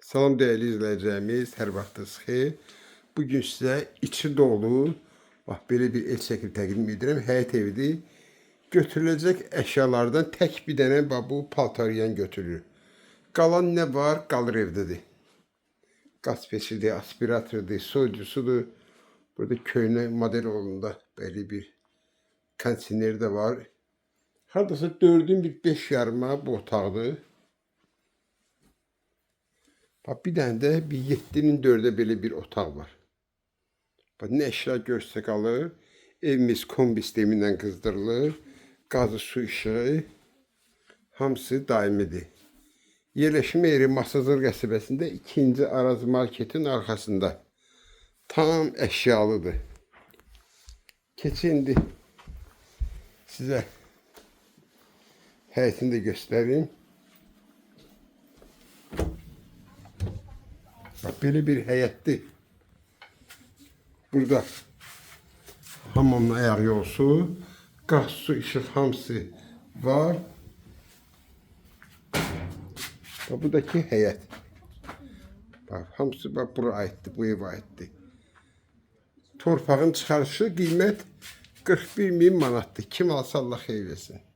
Salam değerli izləyicilərimiz, hər vaxtınız xeyir. Bugün sizə içi dolu, bax belə bir el şəkli təqdim edirəm. Həyət evidir. Götürüləcək əşyalardan tək bir dənə bax bu paltaryan götürülür. Qalan nə var? Qalır evdədir. Qaz peçidir, aspiratordur, soyucusudur. Burada köhnə model olunda belə bir kondisyoner də var. Hardasa 4'ün bir 5 yarıma bu otaqdır. Bak bir dənə də bir 7'nin 4'e belə bir otaq var. Bak nə əşya görsə qalır. Evimiz kombi sistemindən qızdırılır. Qazı, su, işığı hamısı daimidir. Yerləşmə yeri Masazır qəsəbəsində 2-ci Araz marketin arxasında. Tam əşyalıdır. Keçin indi sizə həyətini də göstəreyim. Bak böyle bir həyətdir. Burada hamamın ayaq yolsu, qaz, su, işıq hamısı var. Bak buradaki həyət. Bak hamısı bak bura aiddir, bu evə aiddir. Torpağın çıxarışı qiymət 41.000 manatdır. Kim alsa Allah xeyir versin.